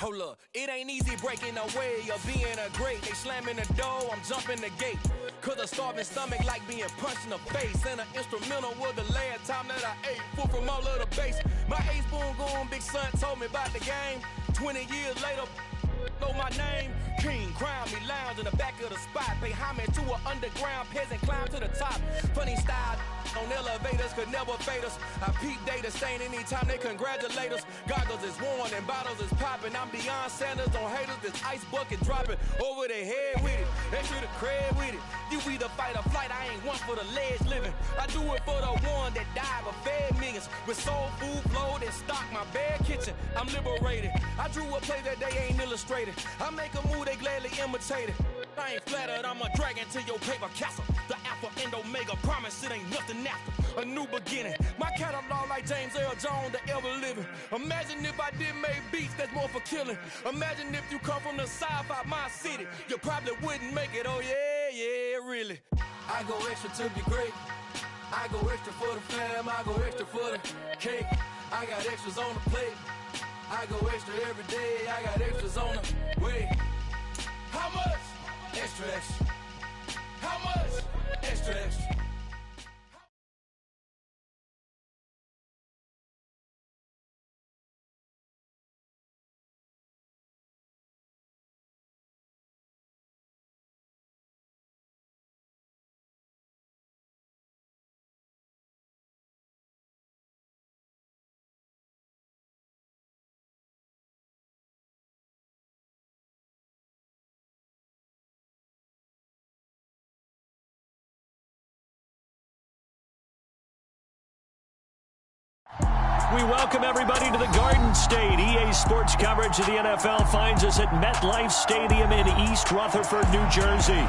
Hold up, it ain't easy breaking away or being a great. They slamming the door, I'm jumping the gate. Cause a starving stomach like being punched in the face. And an instrumental was the last time that I ate. Food from all of the bass. My ace boom goon, big son told me about the game. 20 years later, know my name. King, crown me, lounge in the back of the spot. Pay homage to an underground peasant, climb to the top. Funny style on elevators could never fade us. I peep data stain anytime they congratulate us. Goggles is worn and bottles is popping. I'm beyond Sanders on haters. This ice bucket dropping over their head with it. Extra the cred with it. You either fight or flight. I ain't one for the ledge living. I do it for the one that died but fed millions. With soul food flowed and stock my bad kitchen. I'm liberated. I drew a play that they ain't illustrated. I make a move they gladly imitate it. I ain't flattered, I'm a dragon to your paper castle. The alpha and omega, promise it ain't nothing after. A new beginning, my catalog like James Earl Jones, the ever living. Imagine if I did make beats, that's more for killing. Imagine if you come from the south out my city, you probably wouldn't make it, oh yeah, really. I go extra to be great. I go extra for the fam, I go extra for the cake. I got extras on the plate. I go extra every day, I got extras on the way. How much? Extra, extra. How much? Extra, extra. We welcome everybody to the Garden State. EA Sports coverage of the NFL finds us at MetLife Stadium in East Rutherford, New Jersey.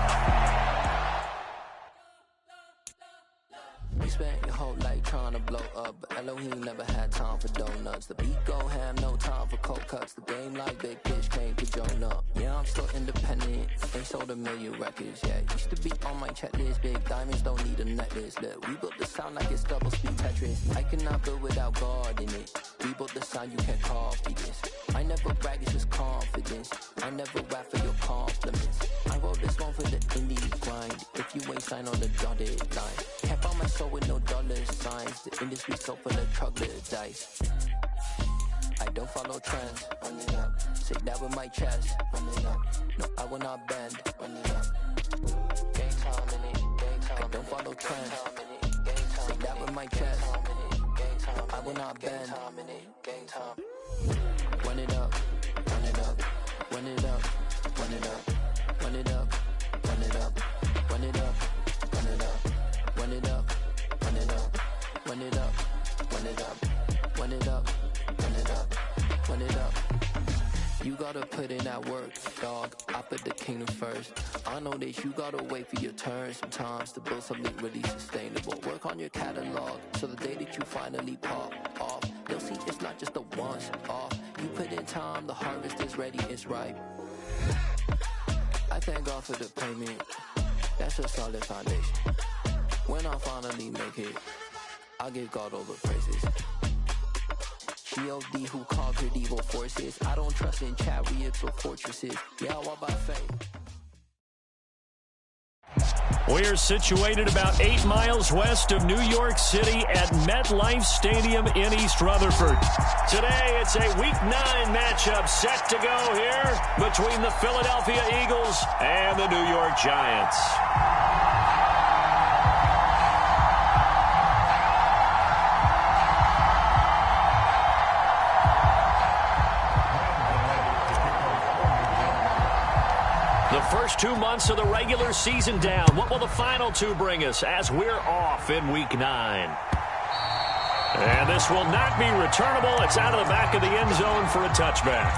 You spent your whole life trying to blow up, but Elohim never had time for donuts. The beat go ham, no time for cold cuts. The game like Big Pitch came to join up. Yeah, I'm still independent, ain't sold a million records yet. Used to be on my checklist, big diamonds don't need a necklace. Look, we built the sound like it's double speed Tetris. I cannot build without God in it. We built the sound, you can't copy this. I never brag, it's just confidence. I never rap for your compliments. I wrote this one for the indie grind. If you ain't signed on the dotted line, can't find my soul with no dollar signs. The industry so full of troglodytes. I don't follow trends. Run it up. Say that with my chest. Run it up. No, I will not bend. Run it up. Game time in it. Game time. I don't follow trends. Say that with my chest. I will not bend. Game time. Run it up. Run it up. Run it up. Run it up. Run it up. Run it up. Run it up. Run it up. Run it up. Run it up. Run it up. Run it up. Run it up. Run it up. Run it up. You gotta put in that work, dog. I put the kingdom first. I know that you gotta wait for your turn sometimes to build something really sustainable. Work on your catalog so the day that you finally pop off, they'll see it's not just a once off. You put in time, the harvest is ready, it's ripe. I thank God for the payment. That's a solid foundation. When I finally make it, I give God all the praises. G.O.D. who conquered evil forces. I don't trust in chariots or fortresses. Yeah, I walk by faith. We're situated about 8 miles west of New York City at MetLife Stadium in East Rutherford. Today, it's a Week 9 matchup set to go here between the Philadelphia Eagles and the New York Giants. The first 2 months of the regular season down. What will the final 2 bring us as we're off in Week 9? And this will not be returnable. It's out of the back of the end zone for a touchback.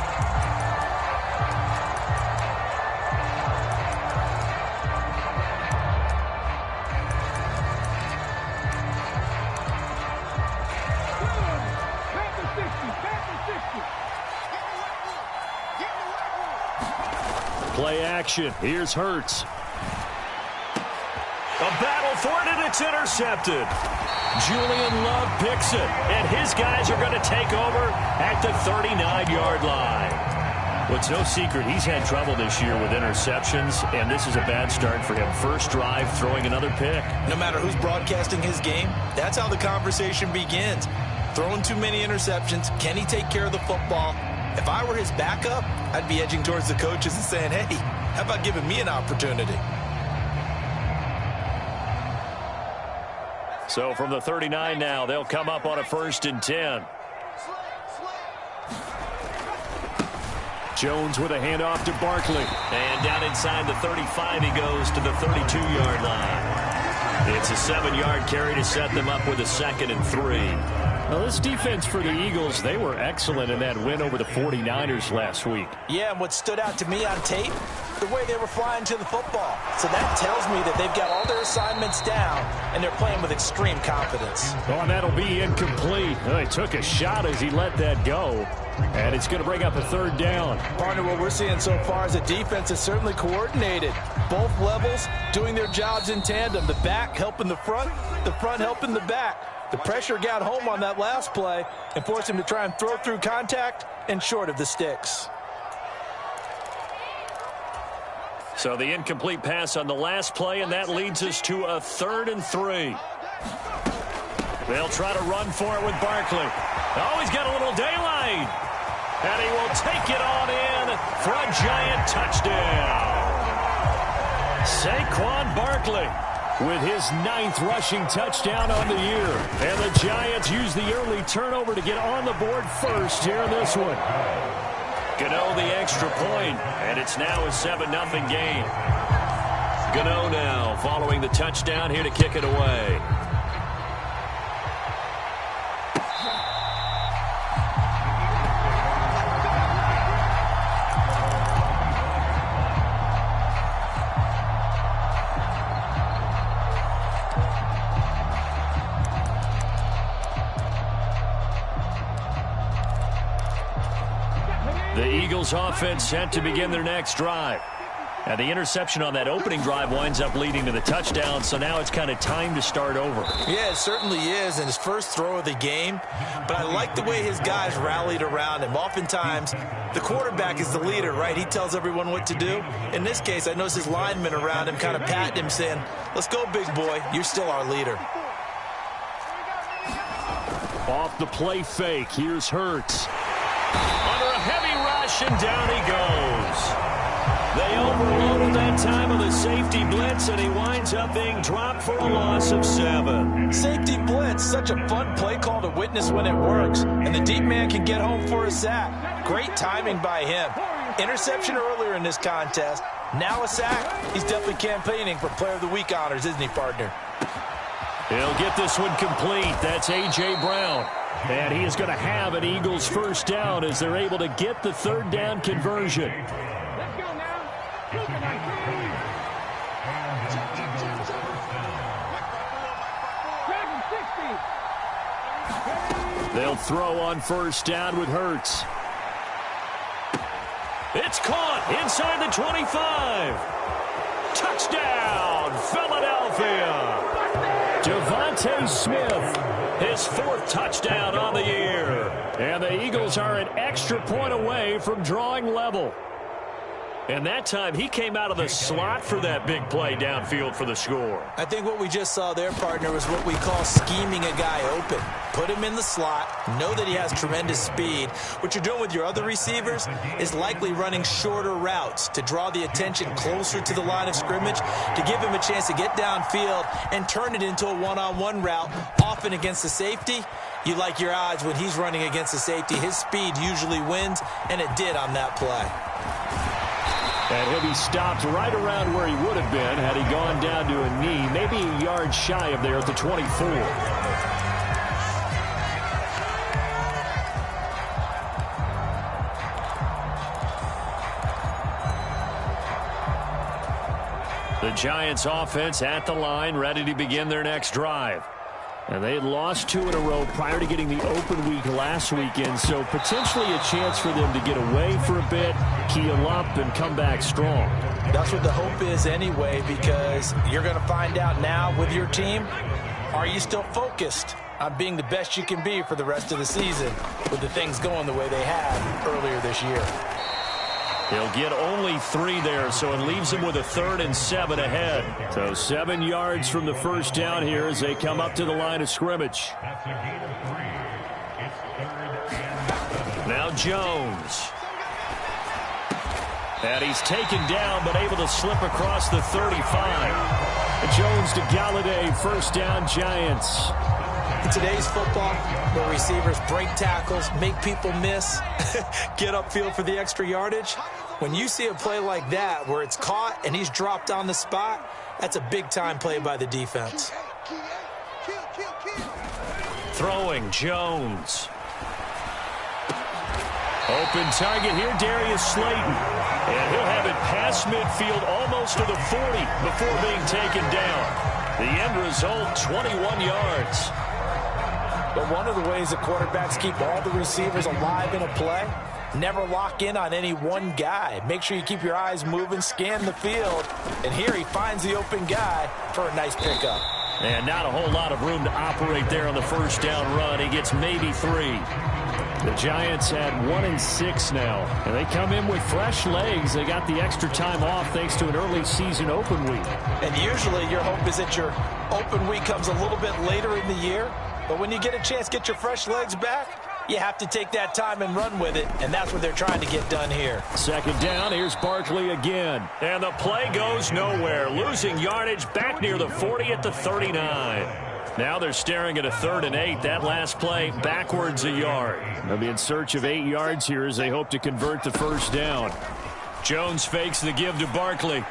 Play action. Here's Hurts. A battle for it, and it's intercepted. Julian Love picks it, and his guys are going to take over at the 39-yard line. Well, it's no secret he's had trouble this year with interceptions, and this is a bad start for him. First drive, throwing another pick. No matter who's broadcasting his game, that's how the conversation begins. Throwing too many interceptions. Can he take care of the football? If I were his backup, I'd be edging towards the coaches and saying, hey, how about giving me an opportunity? So from the 39 now, they'll come up on a 1st and 10. Jones with a handoff to Barkley. And down inside the 35, he goes to the 32-yard line. It's a 7-yard carry to set them up with a 2nd and 3. Well, this defense for the Eagles, they were excellent in that win over the 49ers last week. Yeah, and what stood out to me on tape, the way they were flying to the football. So that tells me that they've got all their assignments down, and they're playing with extreme confidence. Oh, and that'll be incomplete. Well, he took a shot as he let that go, and it's going to bring up a 3rd down. Partner, what we're seeing so far is a defense is certainly coordinated. Both levels doing their jobs in tandem. The back helping the front helping the back. The pressure got home on that last play and forced him to try and throw through contact and short of the sticks. So the incomplete pass on the last play, and that leads us to a 3rd and 3. They'll try to run for it with Barkley. Oh, he's got a little daylight. And he will take it on in for a giant touchdown. Saquon Barkley with his 9th rushing touchdown on the year. And the Giants use the early turnover to get on the board first here in this one. Gano the extra point, and it's now a 7-0 game. Gano now following the touchdown here to kick it away. The Eagles offense set to begin their next drive. And the interception on that opening drive winds up leading to the touchdown, so now it's kind of time to start over. Yeah, it certainly is, and his first throw of the game. But I like the way his guys rallied around him. Oftentimes, the quarterback is the leader, right? He tells everyone what to do. In this case, I noticed his linemen around him kind of patting him, saying, let's go, big boy. You're still our leader. Off the play fake, here's Hurts. Under a heavy rush, and down he goes. They overloaded that time of the safety blitz, and he winds up being dropped for a loss of 7. Safety blitz, such a fun play call to witness when it works. And the deep man can get home for a sack. Great timing by him. Interception earlier in this contest. Now a sack. He's definitely campaigning for Player of the Week honors, isn't he, partner? He'll get this one complete. That's A.J. Brown. And he is going to have an Eagles first down as they're able to get the 3rd down conversion. They'll throw on first down with Hurts. It's caught inside the 25. Touchdown, Philadelphia. Devontae Smith, his 4th touchdown on the year. And the Eagles are an extra point away from drawing level. And that time, he came out of the slot for that big play downfield for the score. I think what we just saw there, partner, was what we call scheming a guy open. Put him in the slot, know that he has tremendous speed. What you're doing with your other receivers is likely running shorter routes to draw the attention closer to the line of scrimmage, to give him a chance to get downfield and turn it into a one-on-one route, often against the safety. You like your odds when he's running against the safety. His speed usually wins, and it did on that play. And he'll be stopped right around where he would have been had he gone down to a knee, maybe a yard shy of there at the 24. The Giants offense at the line, ready to begin their next drive. And they had lost 2 in a row prior to getting the open week last weekend, so potentially a chance for them to get away for a bit, keel up, and come back strong. That's what the hope is anyway, because you're going to find out now with your team, are you still focused on being the best you can be for the rest of the season with the things going the way they have earlier this year? He'll get only 3 there, so it leaves him with a 3rd and 7 ahead. So 7 yards from the first down here as they come up to the line of scrimmage. Now Jones. And he's taken down, but able to slip across the 35. Jones to Galladay, first down, Giants. In today's football, where receivers break tackles, make people miss, get upfield for the extra yardage, when you see a play like that where it's caught and he's dropped on the spot, that's a big-time play by the defense. Throwing, Jones. Open target here, Darius Slayton. And he'll have it past midfield almost to the 40 before being taken down. The end result, 21 yards. But one of the ways that quarterbacks keep all the receivers alive in a play, never lock in on any one guy. Make sure you keep your eyes moving, scan the field. And here he finds the open guy for a nice pickup. And not a whole lot of room to operate there on the first down run. He gets maybe 3. The Giants had 1-6 now, and they come in with fresh legs. They got the extra time off thanks to an early season open week. And usually your hope is that your open week comes a little bit later in the year, but when you get a chance to get your fresh legs back, you have to take that time and run with it, and that's what they're trying to get done here. Second down, here's Barkley again. And the play goes nowhere, losing yardage back near the 40 at the 39. Now they're staring at a 3rd and 8. That last play backwards a yard. They'll be in search of 8 yards here as they hope to convert the first down. Jones fakes the give to Barkley.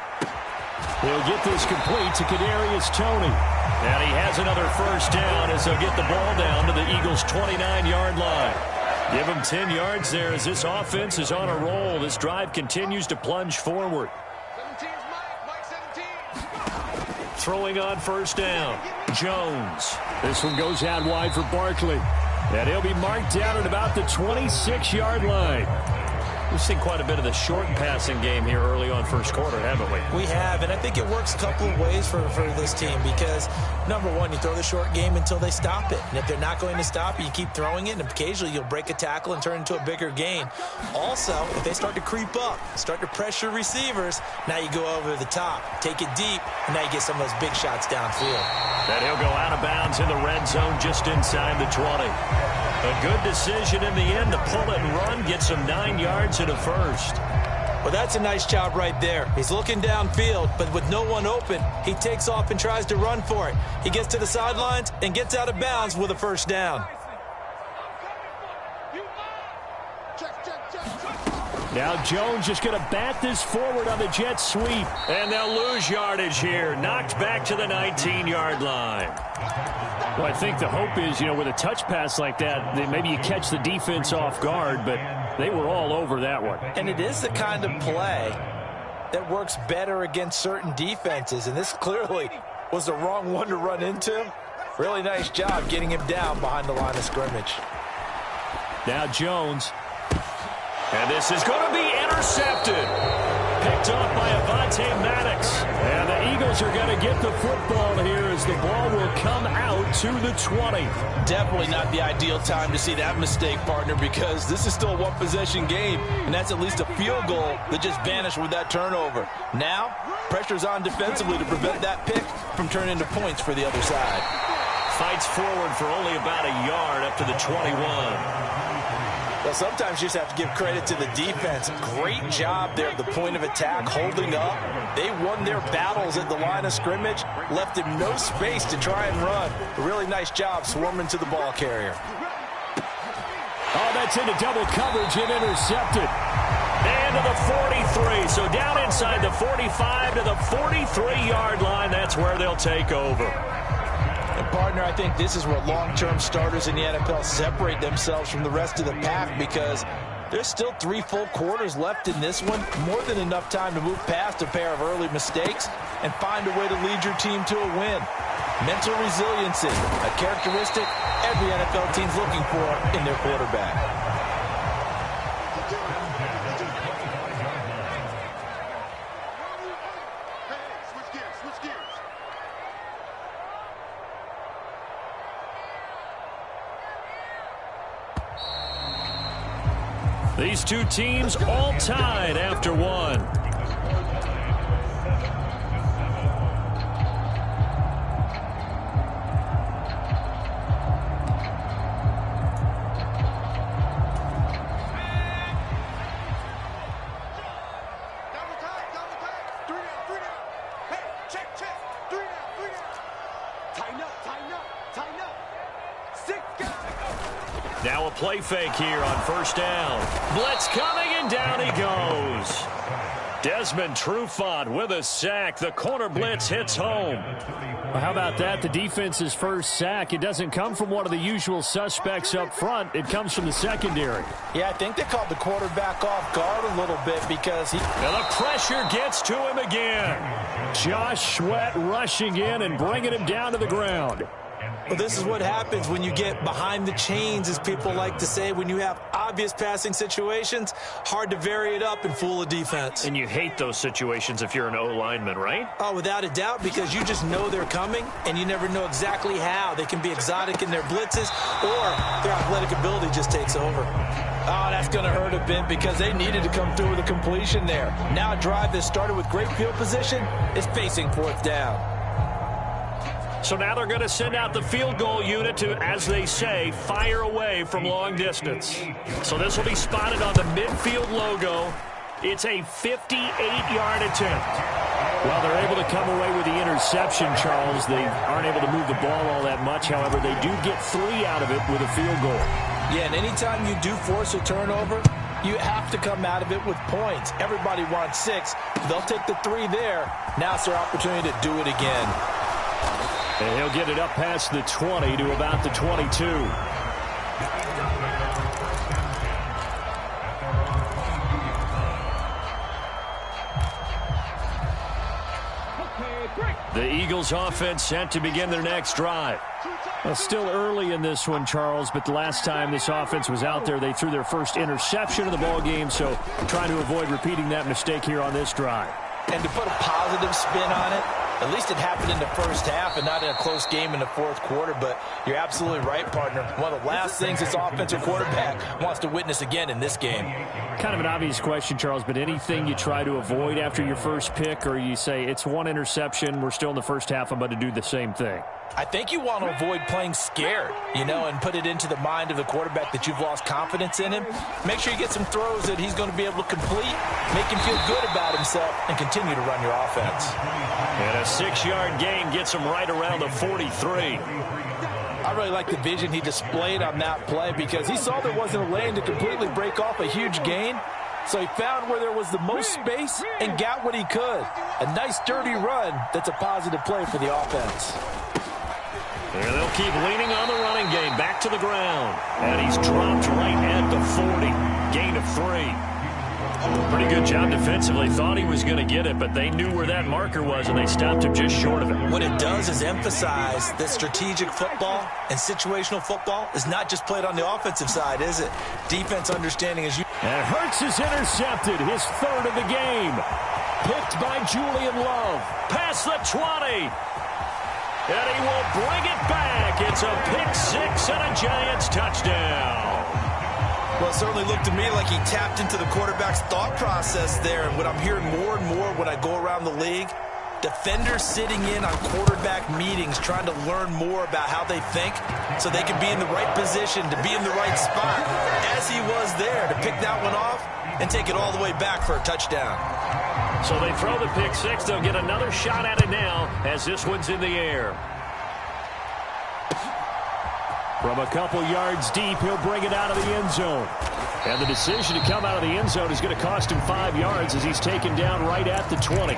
He'll get this complete to Kadarius Toney. And he has another first down as they'll get the ball down to the Eagles' 29-yard line. Give him 10 yards there as this offense is on a roll. This drive continues to plunge forward. Throwing on first down, Jones. This one goes out wide for Barkley. And he'll be marked down at about the 26-yard line. We've seen quite a bit of the short passing game here early on first quarter, haven't we? We have, and I think it works a couple of ways for this team because, number one, you throw the short game until they stop it. And if they're not going to stop it, you keep throwing it, and occasionally you'll break a tackle and turn it into a bigger gain. Also, if they start to creep up, start to pressure receivers, now you go over the top, take it deep, and now you get some of those big shots downfield. Then he'll go out of bounds in the red zone just inside the 20. A good decision in the end to pull it and run, get some 9 yards and a first. Well, that's a nice job right there. He's looking downfield, but with no one open, he takes off and tries to run for it. He gets to the sidelines and gets out of bounds with a first down. Now Jones just going to bat this forward on the jet sweep. And they'll lose yardage here. Knocked back to the 19-yard line. Well, I think the hope is, with a touch pass like that, maybe you catch the defense off guard, but they were all over that one. And it is the kind of play that works better against certain defenses, and this clearly was the wrong one to run into. Really nice job getting him down behind the line of scrimmage. Now Jones. And this is going to be intercepted. Picked off by Avonte Maddox. And the Eagles are going to get the football here as the ball will come out to the 20. Definitely not the ideal time to see that mistake, partner, because this is still a one-possession game, and that's at least a field goal that just vanished with that turnover. Now, pressure's on defensively to prevent that pick from turning into points for the other side. Fights forward for only about a yard up to the 21. Well, sometimes you just have to give credit to the defense. Great job there at the point of attack, holding up. They won their battles at the line of scrimmage, left him no space to try and run. A really nice job swarming to the ball carrier. Oh, that's into double coverage and intercepted. And to the 43. So down inside the 45 to the 43-yard line. That's where they'll take over. And partner, I think this is where long-term starters in the NFL separate themselves from the rest of the pack, because there's still 3 full quarters left in this one. More than enough time to move past a pair of early mistakes and find a way to lead your team to a win. Mental resiliency, a characteristic every NFL team's looking for in their quarterback. The These two teams all tied after one. Now a play fake here on first down. Blitz coming, and down he goes. Desmond Trufant with a sack. The corner blitz hits home. Well, how about that? The defense's first sack. It doesn't come from one of the usual suspects up front. It comes from the secondary. Yeah, I think they called the quarterback off guard a little bit because he... And the pressure gets to him again. Josh Sweat rushing in and bringing him down to the ground. Well, this is what happens when you get behind the chains, as people like to say. When you have obvious passing situations, hard to vary it up and fool a defense. And you hate those situations if you're an O-lineman, right? Oh, without a doubt, because you just know they're coming, and you never know exactly how. They can be exotic in their blitzes, or their athletic ability just takes over. Oh, that's going to hurt a bit because they needed to come through with a completion there. Now a drive that started with great field position is facing fourth down. So now they're going to send out the field goal unit to, as they say, fire away from long distance. So this will be spotted on the midfield logo. It's a 58-yard attempt. Well, they're able to come away with the interception, Charles. They aren't able to move the ball all that much. However, they do get 3 out of it with a field goal. Yeah, and anytime you do force a turnover, you have to come out of it with points. Everybody wants 6. They'll take the 3 there. Now it's their opportunity to do it again. And he'll get it up past the 20 to about the 22. The Eagles offense set to begin their next drive. Well, still early in this one, Charles, but the last time this offense was out there, they threw their first interception of the ball game, so trying to avoid repeating that mistake here on this drive. And to put a positive spin on it, at least it happened in the first half and not in a close game in the fourth quarter. But you're absolutely right, partner. One of the last things this offensive quarterback wants to witness again in this game. Kind of an obvious question, Charles, but anything you try to avoid after your first pick, or you say it's one interception, we're still in the first half, I'm about to do the same thing? I think you want to avoid playing scared, and put it into the mind of the quarterback that you've lost confidence in him. Make sure you get some throws that he's going to be able to complete, make him feel good about himself, and continue to run your offense. And a 6-yard gain gets him right around the 43. I really like the vision he displayed on that play because he saw there wasn't a lane to completely break off a huge gain. So he found where there was the most space and got what he could. A nice, dirty run that's a positive play for the offense. And they'll keep leaning on the running game. Back to the ground. And he's dropped right at the 40. Gain of 3. Pretty good job defensively. Thought he was going to get it, but they knew where that marker was, and they stopped him just short of it. What it does is emphasize that strategic football and situational football is not just played on the offensive side, is it? Defense understanding as you... And Hurts is intercepted, his 3rd of the game. Picked by Julian Love. Past the 20. And he will bring it back. It's a pick-6 and a Giants touchdown. Well, it certainly looked to me like he tapped into the quarterback's thought process there. And what I'm hearing more and more when I go around the league, defenders sitting in on quarterback meetings trying to learn more about how they think so they can be in the right position to be in the right spot, as he was there to pick that one off and take it all the way back for a touchdown. So they throw the pick-6. They'll get another shot at it now as this one's in the air. From a couple yards deep, he'll bring it out of the end zone. And the decision to come out of the end zone is going to cost him 5 yards as he's taken down right at the 20.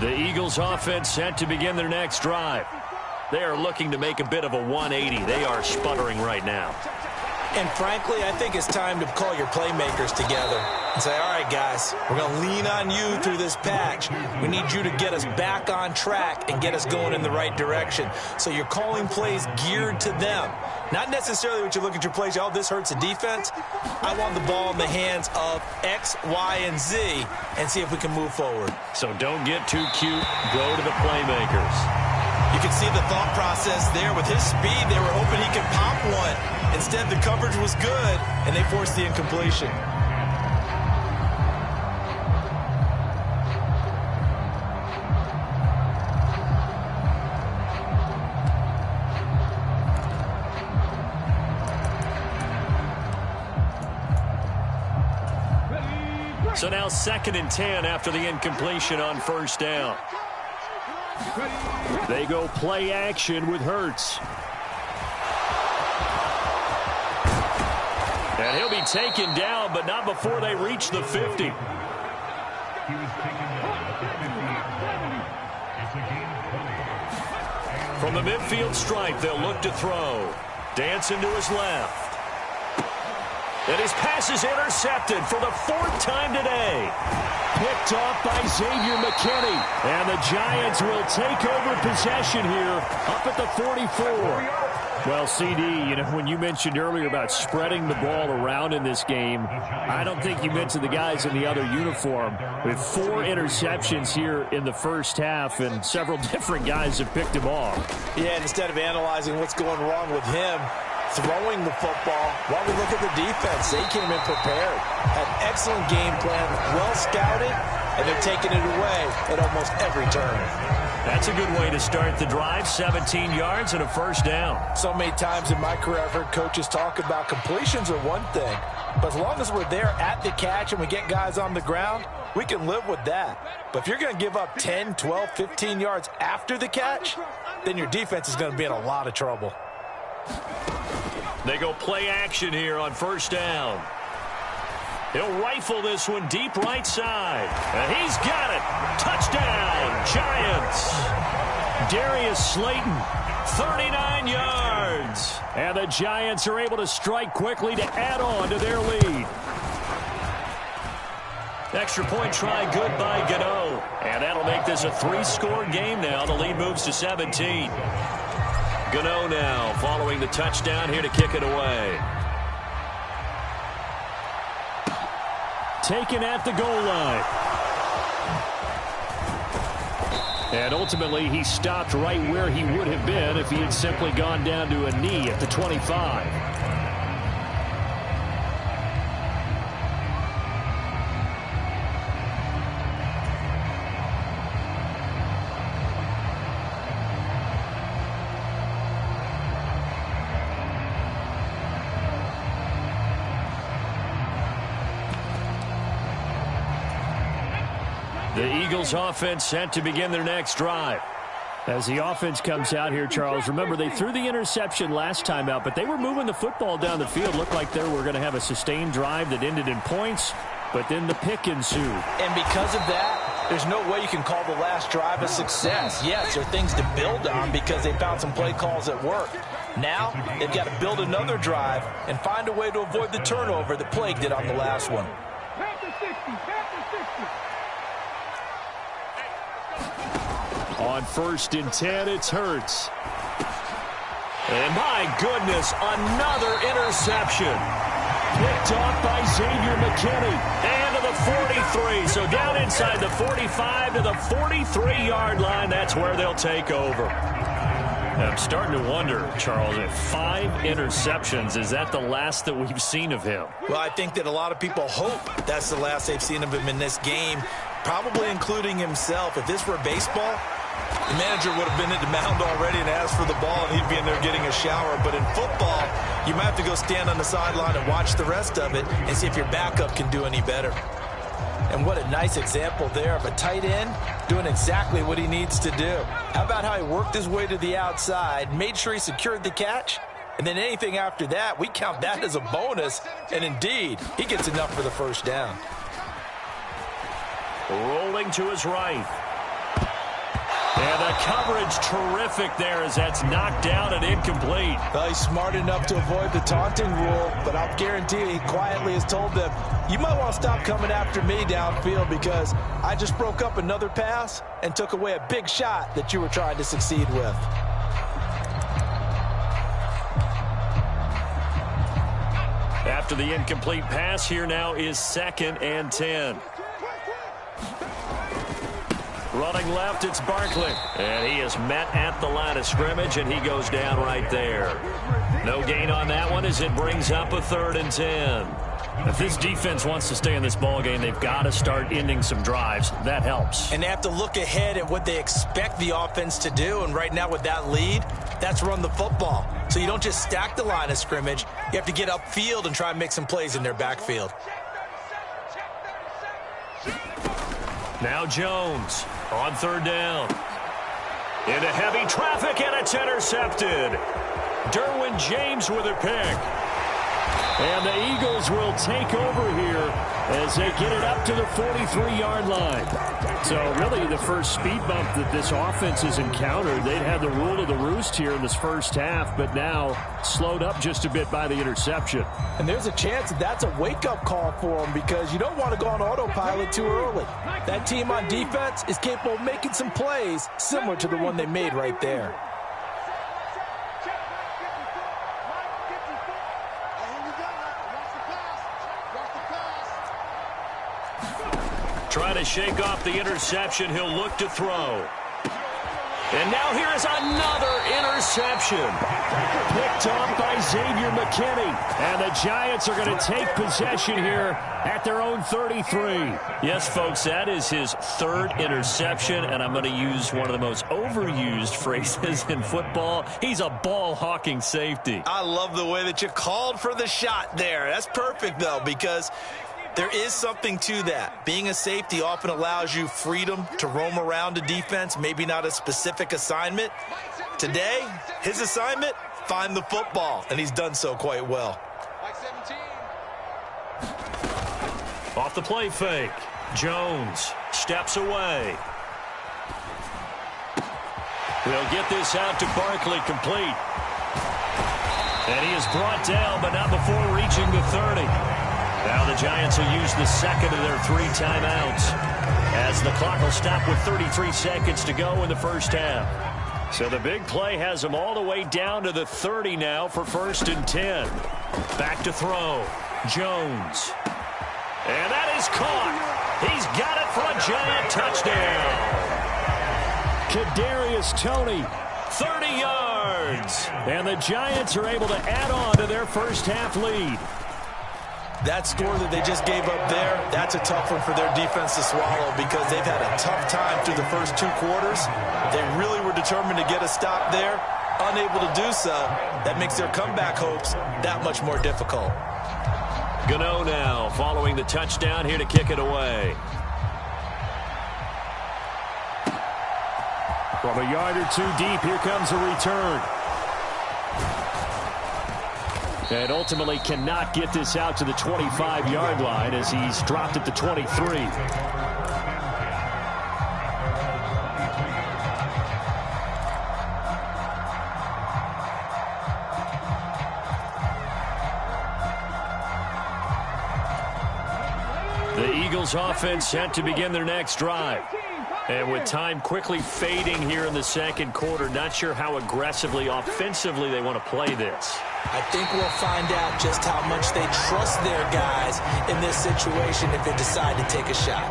The Eagles offense set to begin their next drive. They are looking to make a bit of a 180. They are sputtering right now. And frankly, I think it's time to call your playmakers together and say, all right, guys, we're going to lean on you through this patch. We need you to get us back on track and get us going in the right direction. So you're calling plays geared to them. Not necessarily what you look at your plays, oh, this hurts the defense. I want the ball in the hands of X, Y, and Z and see if we can move forward. So don't get too cute. Go to the playmakers. You can see the thought process there. With his speed, they were hoping he could pop one. Instead, the coverage was good, and they forced the incompletion. So now 2nd and 10 after the incompletion on first down. They go play action with Hurts. And he'll be taken down, but not before they reach the 50. From the midfield stripe, they'll look to throw. Dancing to his left. And his pass is intercepted for the 4th time today. Picked off by Xavier McKinney. And the Giants will take over possession here up at the 44. Well, CD, you know, when you mentioned earlier about spreading the ball around in this game, I don't think you mentioned the guys in the other uniform. With 4 interceptions here in the first half, and several different guys have picked him off. Yeah, and instead of analyzing what's going wrong with him, throwing the football, while we look at the defense, they came in prepared. Had an excellent game plan, well scouted, and they're taking it away at almost every turn. That's a good way to start the drive. 17 yards and a first down. So many times in my career I've heard coaches talk about completions are one thing, but as long as we're there at the catch and we get guys on the ground, we can live with that. But if you're going to give up 10, 12, 15 yards after the catch, then your defense is going to be in a lot of trouble. They go play action here on first down. He'll rifle this one deep right side. And he's got it. Touchdown, Giants. Darius Slayton, 39 yards. And the Giants are able to strike quickly to add on to their lead. Extra point try good by Gano. And that'll make this a 3-score game now. The lead moves to 17. Gano now following the touchdown here to kick it away. Taken at the goal line. And ultimately he stopped right where he would have been if he had simply gone down to a knee at the 25. The Eagles offense set to begin their next drive. As the offense comes out here, Charles, remember they threw the interception last time out, but they were moving the football down the field. Looked like they were going to have a sustained drive that ended in points, but then the pick ensued. And because of that, there's no way you can call the last drive a success. Yes, there are things to build on because they found some play calls that worked. Now, they've got to build another drive and find a way to avoid the turnover that plagued it on the last one. On 1st and 10, it's Hurts. And my goodness, another interception. Picked off by Xavier McKinney. And to the 43. So down inside the 45 to the 43-yard line. That's where they'll take over. I'm starting to wonder, Charles, if 5 interceptions, is that the last that we've seen of him? Well, I think that a lot of people hope that's the last they've seen of him in this game, probably including himself. If this were baseball, the manager would have been at the mound already and asked for the ball, and he'd be in there getting a shower. But in football, you might have to go stand on the sideline and watch the rest of it and see if your backup can do any better. And what a nice example there of a tight end doing exactly what he needs to do. How about how he worked his way to the outside, made sure he secured the catch, and then anything after that, we count that as a bonus. And indeed, he gets enough for the first down. Rolling to his right. And the coverage terrific there as that's knocked down and incomplete. Well, he's smart enough to avoid the taunting rule, but I'll guarantee you he quietly has told them, you might want to stop coming after me downfield because I just broke up another pass and took away a big shot that you were trying to succeed with. After the incomplete pass, here now is 2nd and 10. Running left, it's Barkley. And he is met at the line of scrimmage, and he goes down right there. No gain on that one as it brings up a 3rd and 10. If this defense wants to stay in this ballgame, they've got to start ending some drives. That helps. And they have to look ahead at what they expect the offense to do. And right now with that lead, that's run the football. So you don't just stack the line of scrimmage. You have to get upfield and try and make some plays in their backfield. Now Jones on 3rd down. Into heavy traffic, and it's intercepted. Derwin James with a pick. And the Eagles will take over here as they get it up to the 43-yard line. So really the first speed bump that this offense has encountered, they'd had the rule of the roost here in this first half, but now slowed up just a bit by the interception. And there's a chance that that's a wake-up call for them because you don't want to go on autopilot too early. That team on defense is capable of making some plays similar to the one they made right there. Trying to shake off the interception. He'll look to throw. And now here is another interception. Picked off by Xavier McKinney. And the Giants are going to take possession here at their own 33. Yes, folks, that is his 3rd interception, and I'm going to use one of the most overused phrases in football. He's a ball-hawking safety. I love the way that you called for the shot there. That's perfect, though, because there is something to that. Being a safety often allows you freedom to roam around a defense, maybe not a specific assignment. Today, his assignment, find the football, and he's done so quite well. Off the play fake. Jones steps away. They'll get this out to Barkley, complete. And he is brought down, but not before reaching the 30. Now the Giants will use the second of their 3 timeouts as the clock will stop with 33 seconds to go in the first half. So the big play has them all the way down to the 30 now for 1st and 10. Back to throw. Jones. And that is caught. He's got it for a Giant touchdown. Kadarius Toney, 30 yards. and the Giants are able to add on to their first half lead. That score that they just gave up there, that's a tough one for their defense to swallow because they've had a tough time through the first 2 quarters. They really were determined to get a stop there, unable to do so. That makes their comeback hopes that much more difficult. Gano now following the touchdown here to kick it away. From a yard or 2 deep, here comes a return. And ultimately cannot get this out to the 25-yard line as he's dropped at the 23. The Eagles offense set to begin their next drive. And with time quickly fading here in the second quarter, not sure how aggressively, offensively they want to play this. I think we'll find out just how much they trust their guys in this situation if they decide to take a shot.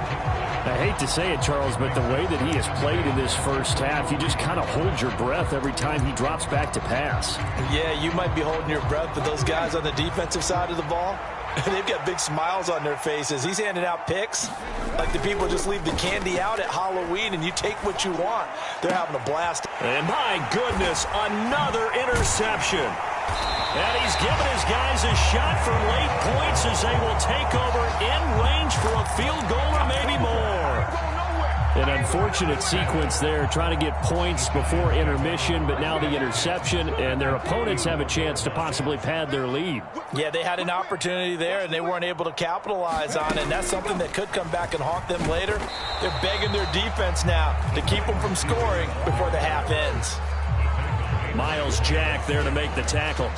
I hate to say it, Charles, but the way that he has played in this first half, you just kind of hold your breath every time he drops back to pass. Yeah, you might be holding your breath, but those guys on the defensive side of the ball, they've got big smiles on their faces. He's handing out picks like the people just leave the candy out at Halloween and you take what you want. They're having a blast. And my goodness, another interception. And he's given his guys a shot for late points as they will take over in range for a field goal or maybe more. An unfortunate sequence there, trying to get points before intermission, but now the interception, and their opponents have a chance to possibly pad their lead. Yeah, they had an opportunity there, and they weren't able to capitalize on it, and that's something that could come back and haunt them later. They're begging their defense now to keep them from scoring before the half ends. Miles Jack there to make the tackle.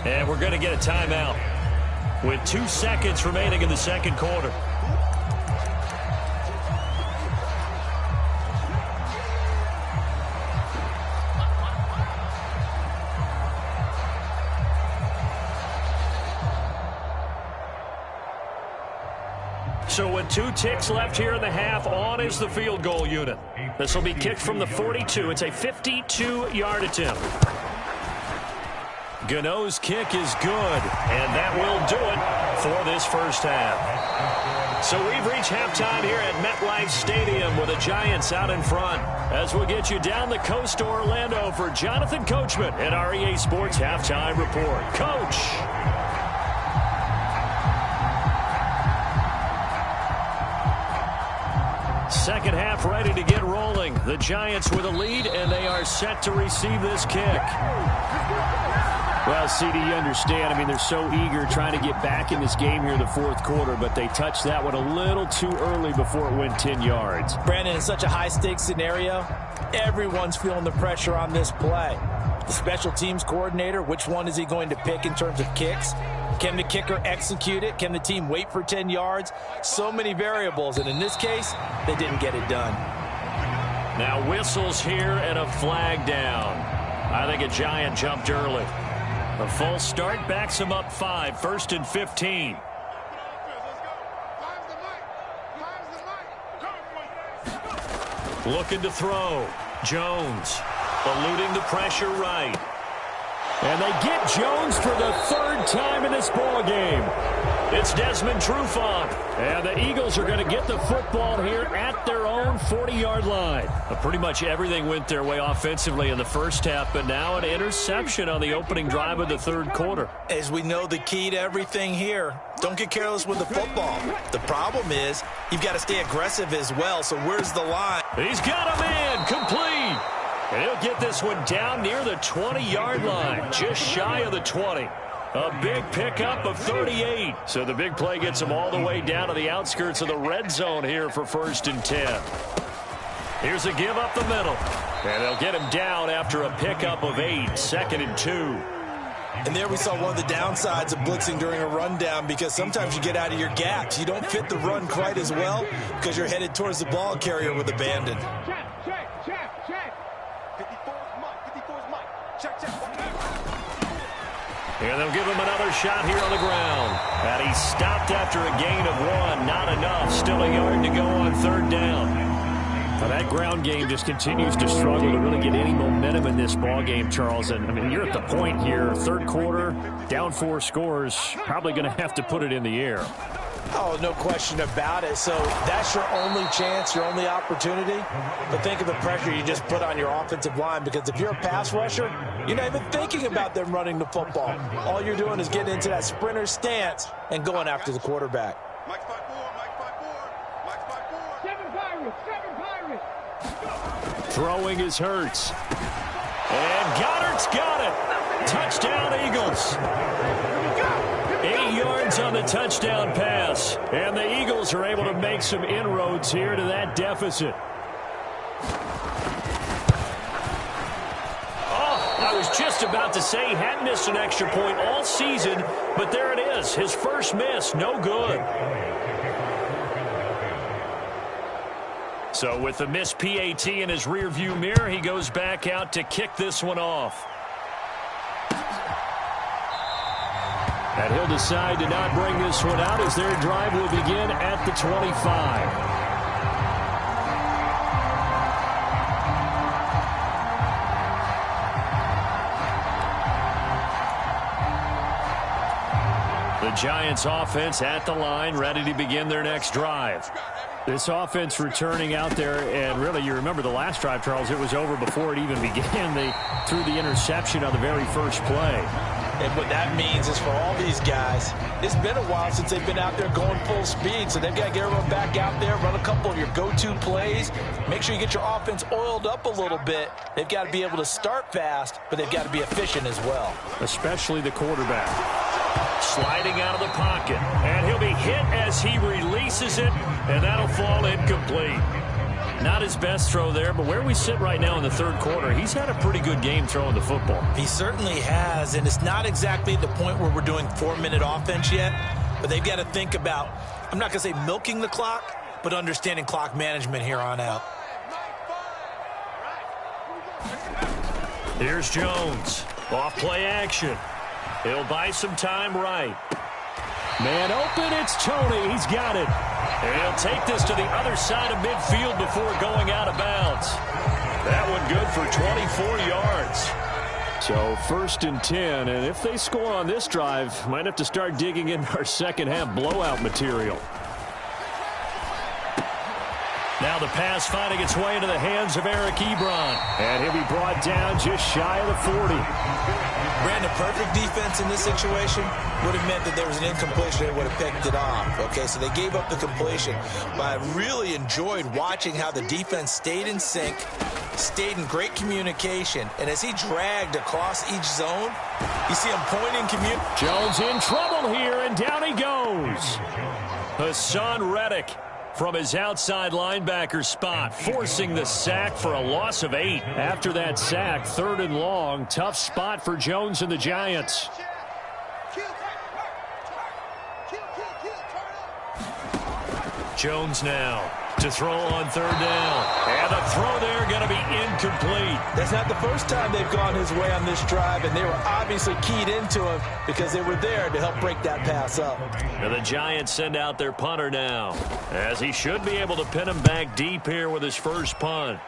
And we're going to get a timeout with 2 seconds remaining in the second quarter. So with 2 ticks left here in the half, on is the field goal unit. This will be kicked from the 42. It's a 52-yard attempt. Gano's kick is good, and that will do it for this first half. So we've reached halftime here at MetLife Stadium with the Giants out in front. As we'll get you down the coast to Orlando for Jonathan Coachman at our EA Sports Halftime Report. Coach. Second half ready to get rolling. The Giants with a lead, and they are set to receive this kick. Well, CD, you understand. I mean, they're so eager trying to get back in this game here in the fourth quarter, but they touched that one a little too early before it went 10 yards. Brandon, in such a high-stakes scenario, everyone's feeling the pressure on this play. The special teams coordinator, which one is he going to pick in terms of kicks? Can the kicker execute it? Can the team wait for 10 yards? So many variables, and in this case, they didn't get it done. Now whistles here and a flag down. I think a Giant jumped early. A full start backs him up 5, 1st and 15. Looking to throw. Jones eluding the pressure right. And they get Jones for the 3rd time in this ball game. It's Desmond Trufant. And the Eagles are going to get the football here at their own 40-yard line. Pretty much everything went their way offensively in the first half, but now an interception on the opening drive of the third quarter. As we know, the key to everything here, don't get careless with the football. The problem is you've got to stay aggressive as well, so where's the line? He's got a man complete. And he'll get this one down near the 20-yard line, just shy of the 20. A big pickup of 38. So the big play gets him all the way down to the outskirts of the red zone here for 1st and 10. Here's a give up the middle. And they'll get him down after a pickup of 8, 2nd and 2. And there we saw one of the downsides of blitzing during a rundown, because sometimes you get out of your gaps. You don't fit the run quite as well because you're headed towards the ball carrier with abandon. And they'll give him another shot here on the ground. And he stopped after a gain of 1. Not enough. Still a yard to go on 3rd down. Now that ground game just continues to struggle to really get any momentum in this ball game, Charles. And I mean, you're at the point here, third quarter, down 4 scores, probably going to have to put it in the air. Oh, no question about it. So that's your only chance, your only opportunity. But think of the pressure you just put on your offensive line, because if you're a pass rusher, you're not even thinking about them running the football. All you're doing is getting into that sprinter stance and going after the quarterback. Mike's 5-4, Mike's 5-4, Mike's 5-4. 7 Pirates. Throwing is Hurts. And Goddard's got it. Touchdown, Eagles. 8 yards on the touchdown pass. And the Eagles are able to make some inroads here to that deficit. I was just about to say he hadn't missed an extra point all season, but there it is. His first miss, no good. So with the missed PAT in his rearview mirror, he goes back out to kick this one off. And he'll decide to not bring this one out as their drive will begin at the 25. The Giants offense at the line, ready to begin their next drive. This offense returning out there, and really, you remember the last drive, Charles, it was over before it even began. They threw the interception on the very first play. And what that means is for all these guys, it's been a while since they've been out there going full speed, so they've got to get everyone back out there, run a couple of your go-to plays, make sure you get your offense oiled up a little bit. They've got to be able to start fast, but they've got to be efficient as well. Especially the quarterback. Sliding out of the pocket, and he'll be hit as he releases it, and that'll fall incomplete. Not his best throw there, but where we sit right now in the third quarter, he's had a pretty good game throwing the football. He certainly has, and it's not exactly at the point where we're doing 4-minute offense yet, but they've got to think about, I'm not going to say milking the clock, but understanding clock management here on out. Here's Jones. Off play action. He'll buy some time right. Man open, it's Tony. He's got it. And he'll take this to the other side of midfield before going out of bounds. That one good for 24 yards. So 1st and 10, and if they score on this drive, might have to start digging in our second half blowout material. Now the pass finding its way into the hands of Eric Ebron. And he'll be brought down just shy of the 40. Brandon, perfect defense in this situation would have meant that there was an incompletion. They would have picked it off. Okay, so they gave up the completion. But I really enjoyed watching how the defense stayed in sync, stayed in great communication, and as he dragged across each zone, you see him pointing. Jones in trouble here, and down he goes. Hassan Reddick from his outside linebacker spot, forcing the sack for a loss of 8. After that sack, 3rd and long, tough spot for Jones and the Giants. Jones now to throw on 3rd down. And the throw there going to be incomplete. That's not the first time they've gone his way on this drive, and they were obviously keyed into him because they were there to help break that pass up. And the Giants send out their punter now, as he should be able to pin him back deep here with his first punt.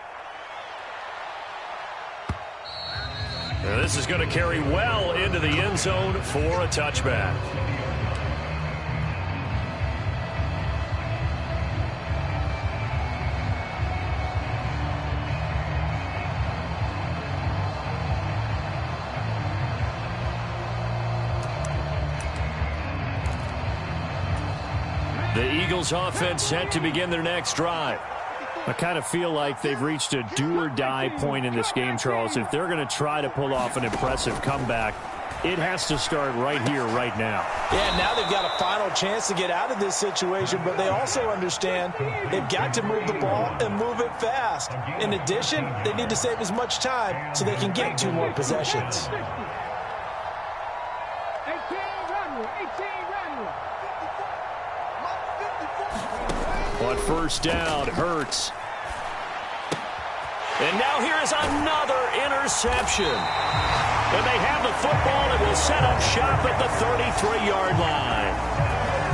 And this is going to carry well into the end zone for a touchback. The Eagles offense set to begin their next drive. I kind of feel like they've reached a do-or-die point in this game, Charles. If they're going to try to pull off an impressive comeback, it has to start right here, right now. Yeah, now they've got a final chance to get out of this situation, but they also understand they've got to move the ball and move it fast. In addition, they need to save as much time so they can get 2 more possessions. On 1st down, Hurts. And now here is another interception. And they have the football and will set up shop at the 33-yard line.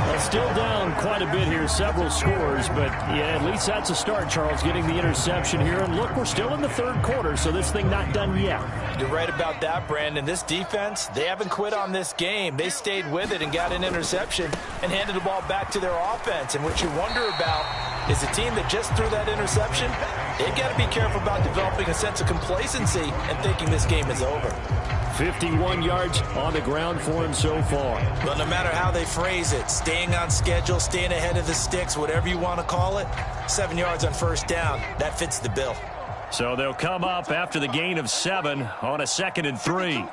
Well, still down quite a bit here, several scores, but yeah, at least that's a start, Charles, getting the interception here. And look, we're still in the 3rd quarter, so this thing not done yet. You're right about that, Brandon. This defense, they haven't quit on this game. They stayed with it and got an interception and handed the ball back to their offense. And what you wonder about is the team that just threw that interception, they've got to be careful about developing a sense of complacency and thinking this game is over. 51 yards on the ground for him so far. But no matter how they phrase it, staying on schedule, staying ahead of the sticks, whatever you want to call it, 7 yards on 1st down, that fits the bill. So they'll come up after the gain of 7 on a 2nd and 3.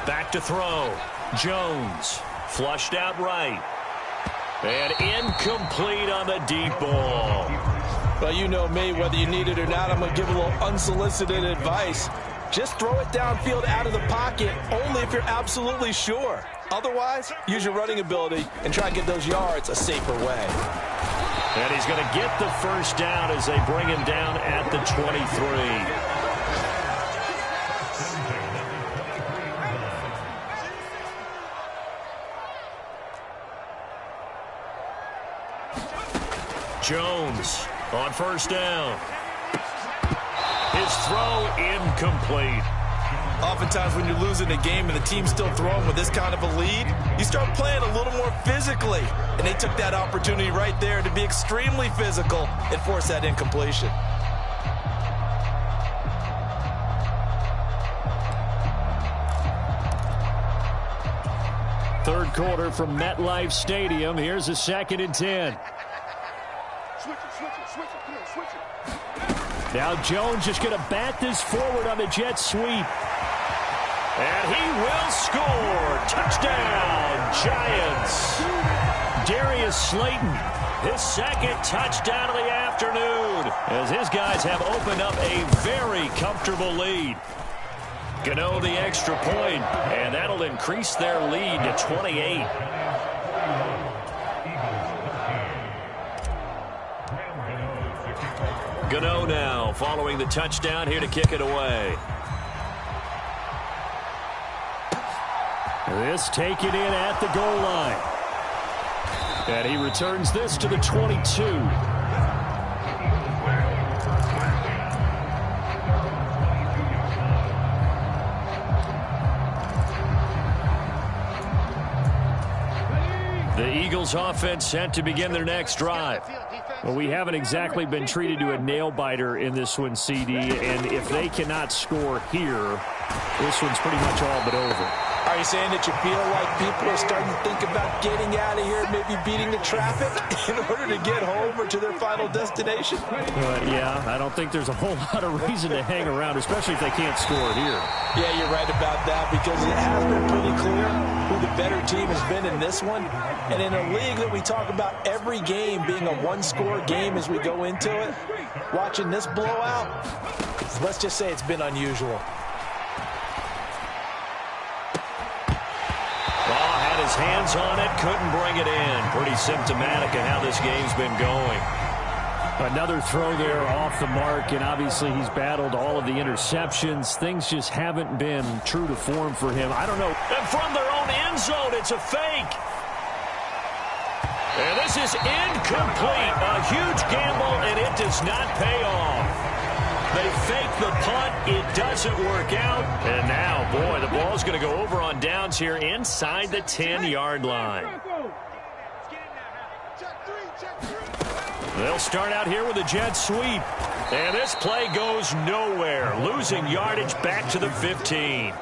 Back to throw. Jones flushed out right. And incomplete on the deep ball. Well, you know me, whether you need it or not, I'm going to give a little unsolicited advice. Just throw it downfield out of the pocket only if you're absolutely sure. Otherwise, use your running ability and try and get those yards a safer way. And he's going to get the 1st down as they bring him down at the 23. Jones on 1st down. His throw incomplete. Oftentimes when you're losing a game and the team's still throwing with this kind of a lead, you start playing a little more physically. And they took that opportunity right there to be extremely physical and force that incompletion. Third quarter from MetLife Stadium. Here's a 2nd and 10. Now Jones just going to bat this forward on the jet sweep. And he will score. Touchdown, Giants. Darius Slayton, his 2nd touchdown of the afternoon, as his guys have opened up a very comfortable lead. Gano the extra point, and that'll increase their lead to 28. Gano now following the touchdown here to kick it away. This taken in at the goal line. And he returns this to the 22. The Eagles offense set to begin their next drive. Well, we haven't exactly been treated to a nail-biter in this one, CD, and if they cannot score here, this one's pretty much all but over. Are you saying that you feel like people are starting to think about getting out of here, maybe beating the traffic in order to get home or to their final destination? Yeah, I don't think there's a whole lot of reason to hang around, especially if they can't score here. Yeah, you're right about that because it has been pretty clear who the better team has been in this one. And in a league that we talk about every game being a one-score game as we go into it, watching this blowout, let's just say it's been unusual. His hands on it, couldn't bring it in. Pretty symptomatic of how this game's been going. Another throw there off the mark, and obviously he's battled all of the interceptions. Things just haven't been true to form for him. I don't know. And from their own end zone, it's a fake. And this is incomplete. A huge gamble, and it does not pay off. They fake the punt. It doesn't work out. And now, boy, the ball's going to go over on downs here inside the 10-yard line. They'll start out here with a jet sweep. And this play goes nowhere. Losing yardage back to the 15.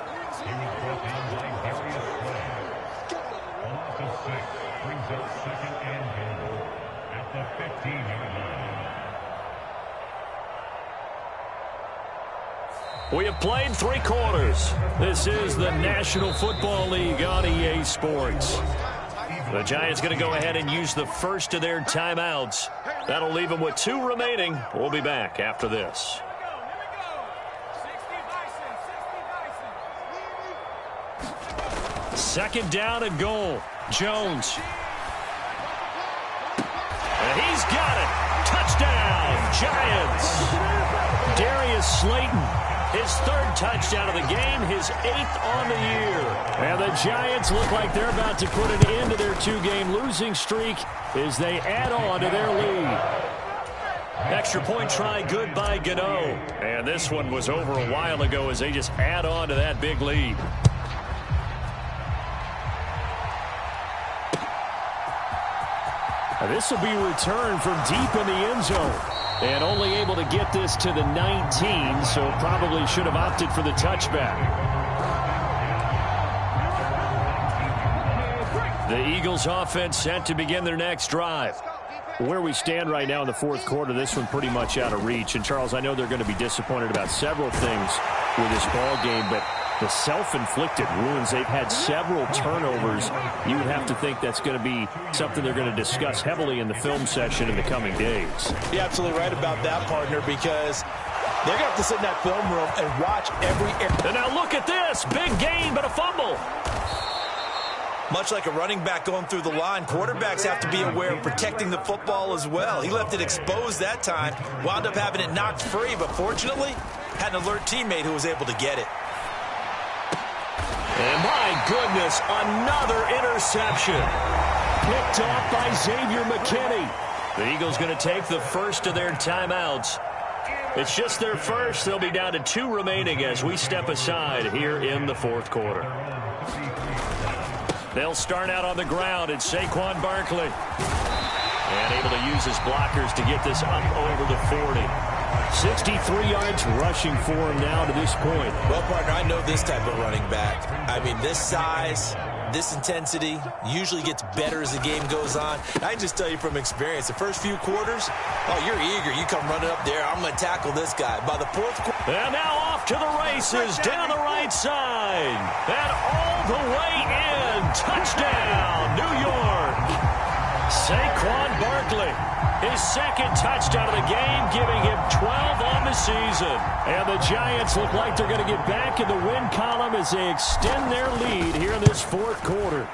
We have played 3 quarters. This is the National Football League on EA Sports. The Giants going to go ahead and use the first of their timeouts. That'll leave them with 2 remaining. We'll be back after this. Second down and goal. Jones. And he's got it. Touchdown, Giants. Darius Slayton. His 3rd touchdown of the game, his 8th on the year. And the Giants look like they're about to put an end to their 2-game losing streak as they add on to their lead. Extra point try good by Gano. And this one was over a while ago as they just add on to that big lead. Now this will be returned from deep in the end zone. And only able to get this to the 19, so probably should have opted for the touchback. The Eagles offense set to begin their next drive. Where we stand right now in the 4th quarter, this one pretty much out of reach. And, Charles, I know they're going to be disappointed about several things with this ball game, but the self-inflicted wounds, they've had several turnovers. You would have to think that's going to be something they're going to discuss heavily in the film session in the coming days. You're absolutely right about that, partner, because they're going to have to sit in that film room and watch every... And now look at this. Big gain, but a fumble. Much like a running back going through the line, quarterbacks have to be aware of protecting the football as well. He left it exposed that time, wound up having it knocked free, but fortunately had an alert teammate who was able to get it. And my goodness, another interception. Picked off by Xavier McKinney. The Eagles going to take the first of their timeouts. It's just their first. They'll be down to 2 remaining as we step aside here in the 4th quarter. They'll start out on the ground. It's Saquon Barkley. And able to use his blockers to get this up over the 40. 63 yards rushing for him now to this point. Well, partner, I know this type of running back. I mean, this size, this intensity usually gets better as the game goes on. I can just tell you from experience, the first few quarters, oh, you're eager. You come running up there, I'm going to tackle this guy. By the 4th quarter. And now off to the races down the right side. And all the way in. Touchdown, New York. Saquon Barkley. His 2nd touchdown of the game, giving him 12 on the season. And the Giants look like they're going to get back in the win column as they extend their lead here in this 4th quarter.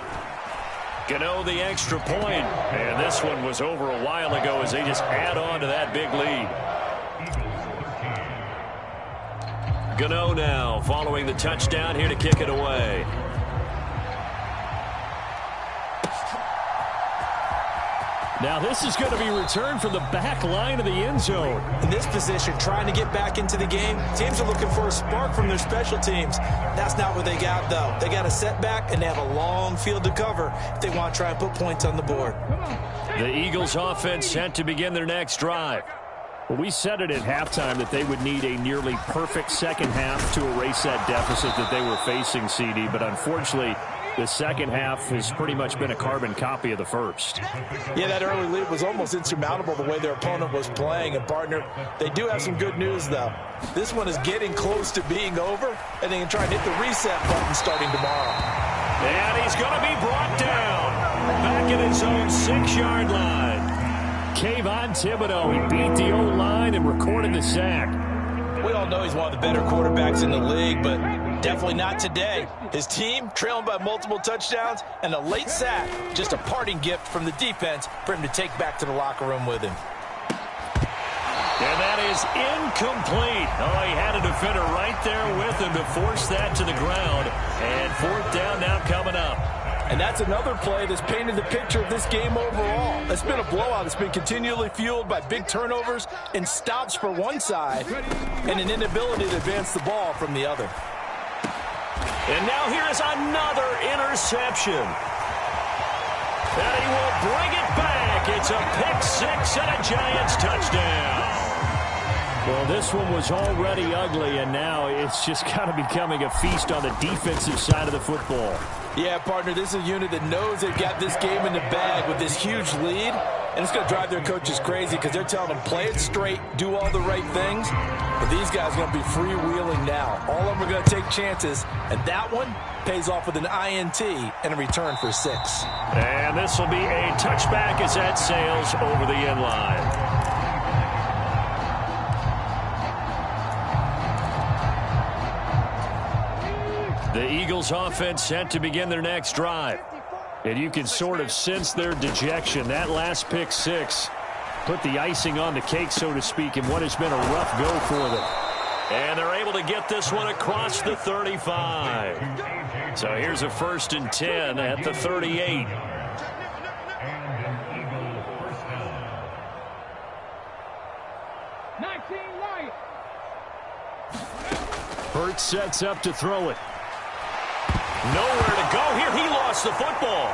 Gano the extra point. And this one was over a while ago as they just add on to that big lead. Gano now following the touchdown here to kick it away. Now this is going to be returned from the back line of the end zone. In this position, trying to get back into the game, teams are looking for a spark from their special teams. That's not what they got, though. They got a setback, and they have a long field to cover if they want to try and put points on the board. The Eagles offense set to begin their next drive. Well, we said it at halftime that they would need a nearly perfect second half to erase that deficit that they were facing, CD, but unfortunately, the second half has pretty much been a carbon copy of the first. Yeah, that early lead was almost insurmountable the way their opponent was playing. And, partner, they do have some good news, though. This one is getting close to being over, and they can try and hit the reset button starting tomorrow. And he's going to be brought down back at his own 6-yard line. Kayvon Thibodeau, he beat the O-line and recorded the sack. We all know he's one of the better quarterbacks in the league, but definitely not today. His team trailing by multiple touchdowns, and a late sack, just a parting gift from the defense for him to take back to the locker room with him. And that is incomplete. Oh, he had a defender right there with him to force that to the ground. And fourth down now coming up. And that's another play that's painted the picture of this game overall. It's been a blowout. It's been continually fueled by big turnovers and stops for one side and an inability to advance the ball from the other. And now here's another interception. And he will bring it back. It's a pick six and a Giants touchdown. Well, this one was already ugly, and now it's just kind of becoming a feast on the defensive side of the football. Yeah, partner, this is a unit that knows they've got this game in the bag with this huge lead, and it's going to drive their coaches crazy because they're telling them play it straight, do all the right things. But these guys are going to be freewheeling now. All of them are going to take chances, and that one pays off with an INT and a return for 6. And this will be a touchback as that sails over the end line. The Eagles offense set to begin their next drive. And you can sort of sense their dejection. That last pick six put the icing on the cake, so to speak, in what has been a rough go for them. And they're able to get this one across the 35. So here's a 1st and 10 at the 38. Hurts sets up to throw it. Nowhere to go here. He lost the football.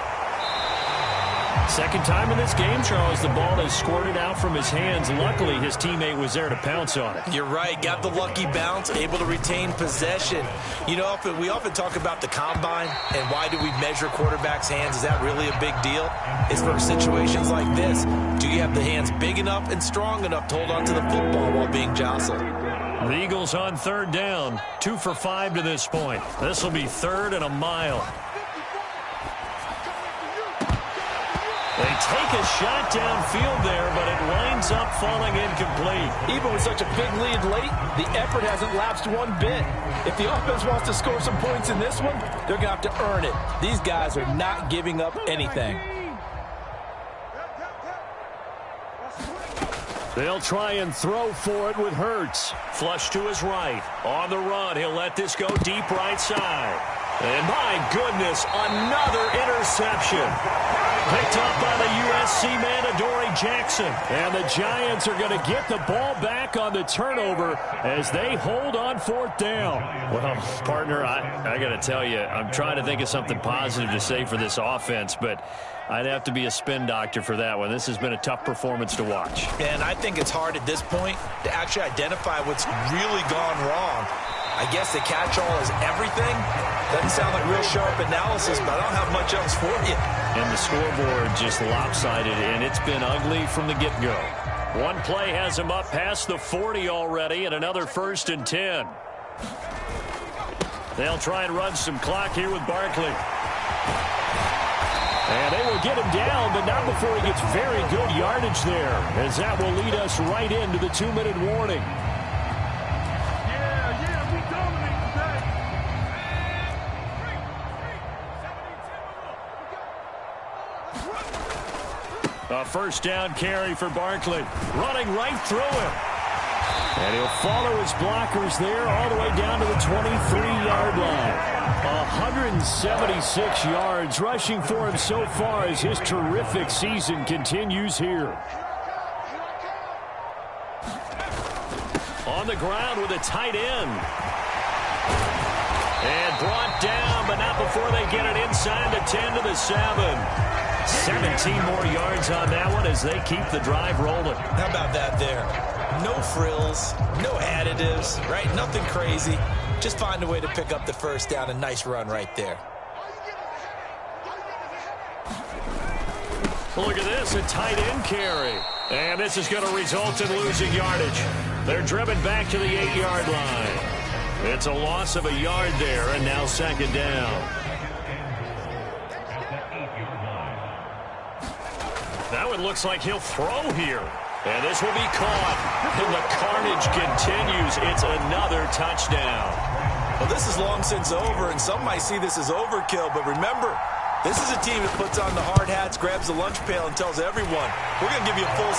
Second time in this game, Charles, the ball has squirted out from his hands. Luckily, his teammate was there to pounce on it. You're right. Got the lucky bounce, able to retain possession. You know, we often talk about the combine and why do we measure quarterbacks' hands. Is that really a big deal? It's for situations like this. Do you have the hands big enough and strong enough to hold on to the football while being jostled? The Eagles on 3rd down, 2 for 5 to this point. This will be 3rd and a mile. They take a shot downfield there, but it winds up falling incomplete. Even with such a big lead late, the effort hasn't lapsed one bit. If the offense wants to score some points in this one, they're going to have to earn it. These guys are not giving up anything. They'll try and throw for it with Hurts. Flush to his right. On the run, he'll let this go deep right side. And my goodness, another interception. Picked up by the USC man, Adoree Jackson. And the Giants are going to get the ball back on the turnover as they hold on 4th down. Well, partner, I got to tell you, I'm trying to think of something positive to say for this offense, but I'd have to be a spin doctor for that one. This has been a tough performance to watch. And I think it's hard at this point to actually identify what's really gone wrong. I guess the catch-all is everything. Doesn't sound like real sharp analysis, but I don't have much else for you. And the scoreboard just lopsided, and it's been ugly from the get-go. One play has him up past the 40 already, and another 1st and 10. They'll try and run some clock here with Barkley. And they will get him down, but not before he gets very good yardage there, as that will lead us right into the 2-minute warning. A 1st down carry for Barkley. Running right through him. And he'll follow his blockers there all the way down to the 23-yard line. 176 yards rushing for him so far as his terrific season continues here. On the ground with a tight end. And brought down, but not before they get it inside the 10 to the 7. 17 more yards on that one as they keep the drive rolling. How about that there? No frills, no additives, right? Nothing crazy. Just find a way to pick up the first down. A nice run right there. Look at this, a tight end carry. And this is going to result in losing yardage. They're driven back to the 8-yard line. It's a loss of a yard there, and now second down. That one looks like he'll throw here. And this will be caught. And the carnage continues. It's another touchdown. Well, this is long since over, and some might see this as overkill. But remember, this is a team that puts on the hard hats, grabs the lunch pail, and tells everyone, we're going to give you a full